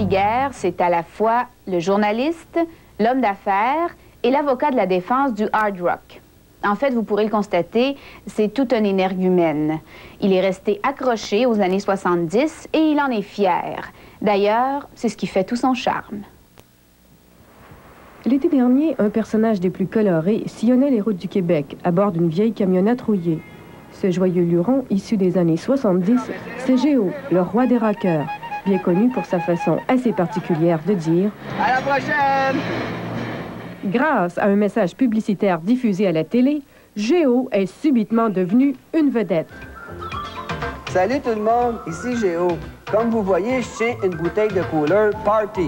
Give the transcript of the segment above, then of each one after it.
Giguère, c'est à la fois le journaliste, l'homme d'affaires et l'avocat de la défense du hard rock. En fait, vous pourrez le constater, c'est tout un énergumène. Il est resté accroché aux années 70 et il en est fier. D'ailleurs, c'est ce qui fait tout son charme. L'été dernier, un personnage des plus colorés sillonnait les routes du Québec à bord d'une vieille camionnette rouillée. Ce joyeux luron, issu des années 70, c'est Géo, le roi des rockers, bien connu pour sa façon assez particulière de dire « À la prochaine !» Grâce à un message publicitaire diffusé à la télé, Géo est subitement devenu une vedette. Salut tout le monde, ici Géo. Comme vous voyez, je tiens une bouteille de cooler Party.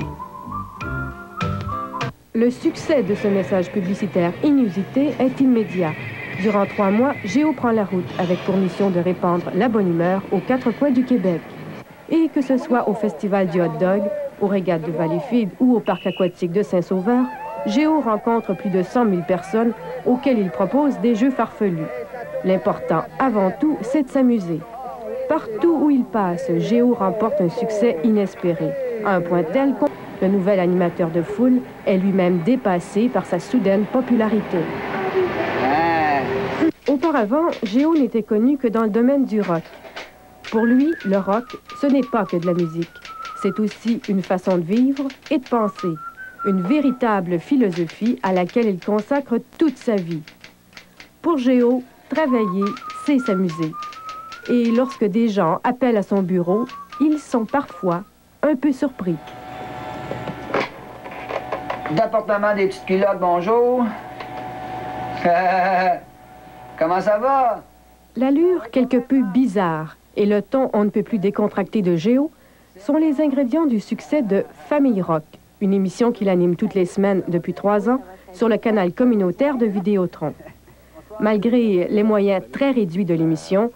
Le succès de ce message publicitaire inusité est immédiat. Durant 3 mois, Géo prend la route avec pour mission de répandre la bonne humeur aux 4 coins du Québec. Et que ce soit au Festival du hot dog, aux régates de Valleyfield ou au parc aquatique de Saint-Sauveur, Géo rencontre plus de 100 000 personnes auxquelles il propose des jeux farfelus. L'important, avant tout, c'est de s'amuser. Partout où il passe, Géo remporte un succès inespéré, à un point tel que le nouvel animateur de foule est lui-même dépassé par sa soudaine popularité. Auparavant, Géo n'était connu que dans le domaine du rock. Pour lui, le rock, ce n'est pas que de la musique. C'est aussi une façon de vivre et de penser. Une véritable philosophie à laquelle il consacre toute sa vie. Pour Géo, travailler, c'est s'amuser. Et lorsque des gens appellent à son bureau, ils sont parfois un peu surpris. Département des petites culottes, bonjour. Comment ça va? L'allure quelque peu bizarre et le ton on ne peut plus décontracté de Géo sont les ingrédients du succès de Famille Rock, une émission qu'il anime toutes les semaines depuis 3 ans sur le canal communautaire de Vidéotron. Malgré les moyens très réduits de l'émission,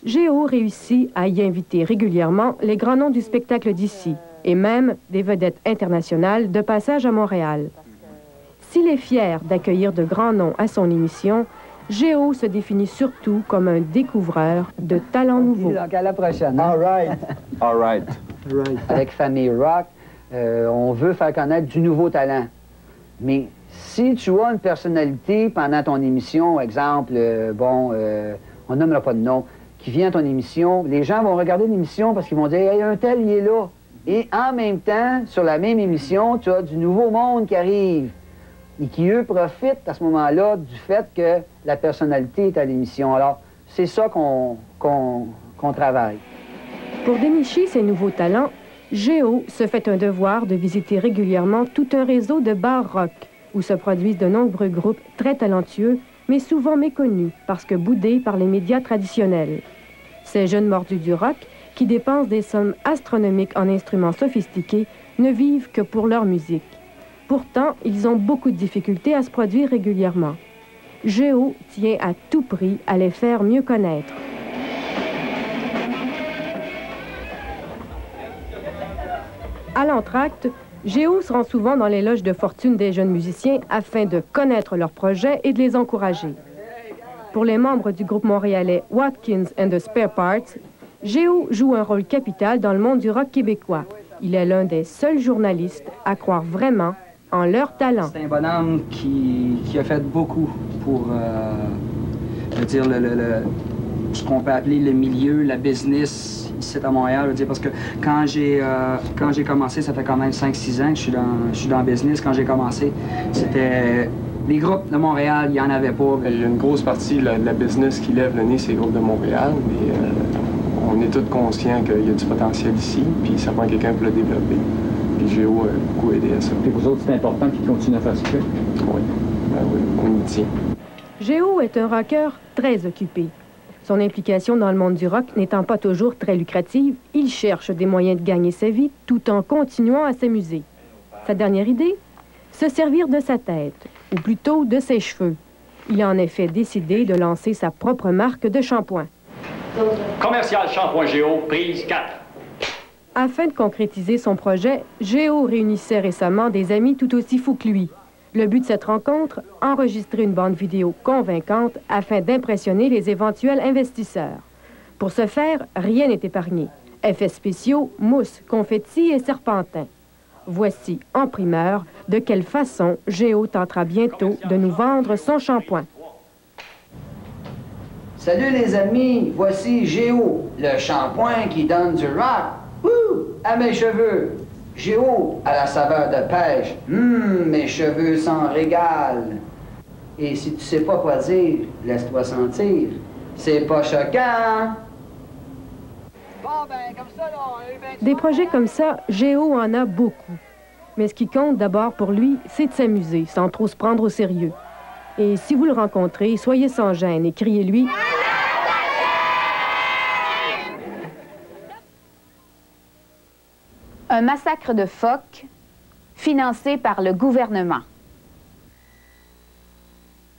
Géo réussit à y inviter régulièrement les grands noms du spectacle d'ici et même des vedettes internationales de passage à Montréal. S'il est fier d'accueillir de grands noms à son émission, Géo se définit surtout comme un découvreur de talents nouveaux. Donc à la prochaine. All right. All right. Avec Famille Rock, on veut faire connaître du nouveau talent. Mais si tu as une personnalité pendant ton émission, exemple, on nommera pas de nom, qui vient à ton émission, les gens vont regarder l'émission parce qu'ils vont dire « Hey, un tel, il est là ». Et en même temps, sur la même émission, tu as du nouveau monde qui arrive et qui, eux, profitent à ce moment-là du fait que la personnalité est à l'émission. Alors, c'est ça qu'on travaille. Pour dénicher ces nouveaux talents, Géo se fait un devoir de visiter régulièrement tout un réseau de bars rock où se produisent de nombreux groupes très talentueux, mais souvent méconnus parce que boudés par les médias traditionnels. Ces jeunes mordus du rock, qui dépensent des sommes astronomiques en instruments sophistiqués, ne vivent que pour leur musique. Pourtant, ils ont beaucoup de difficultés à se produire régulièrement. Géo tient à tout prix à les faire mieux connaître. À l'entracte, Géo se rend souvent dans les loges de fortune des jeunes musiciens afin de connaître leurs projets et de les encourager. Pour les membres du groupe montréalais Watkins and the Spare Parts, Géo joue un rôle capital dans le monde du rock québécois. Il est l'un des seuls journalistes à croire vraiment en leur talent. C'est un bonhomme qui a fait beaucoup pour dire ce qu'on peut appeler le milieu, la business ici à Montréal. Je veux dire, parce que quand j'ai commencé, ça fait quand même 5-6 ans que je suis dans le business. Quand j'ai commencé, c'était les groupes de Montréal, il n'y en avait pas. Il y a une grosse partie de la business qui lève le nez, c'est les groupes de Montréal, mais on est tous conscients qu'il y a du potentiel ici, puis ça prend quelqu'un pour le développer. Puis Géo a beaucoup aidé à ça. Et vous autres, c'est important qu'ils continuent à faire ce qu'il fait? Oui, ben oui, on y tient. Géo est un rocker très occupé. Son implication dans le monde du rock n'étant pas toujours très lucrative, il cherche des moyens de gagner sa vie tout en continuant à s'amuser. Sa dernière idée? Se servir de sa tête, ou plutôt de ses cheveux. Il a en effet décidé de lancer sa propre marque de shampoing. Commercial Shampoing Géo, prise 4. Afin de concrétiser son projet, Géo réunissait récemment des amis tout aussi fous que lui. Le but de cette rencontre, enregistrer une bande vidéo convaincante afin d'impressionner les éventuels investisseurs. Pour ce faire, rien n'est épargné. Effets spéciaux, mousse, confettis et serpentins. Voici, en primeur, de quelle façon Géo tentera bientôt de nous vendre son shampoing. Salut les amis, voici Géo, le shampoing qui donne du rock. Wouh! À mes cheveux. Géo à la saveur de pêche. Mes cheveux s'en régalent. Et si tu sais pas quoi dire, laisse-toi sentir. C'est pas choquant. Bon, ben, comme ça, là, Des projets comme ça, Géo en a beaucoup. Mais ce qui compte d'abord pour lui, c'est de s'amuser, sans trop se prendre au sérieux. Et si vous le rencontrez, soyez sans gêne et criez-lui... Un massacre de phoques financé par le gouvernement.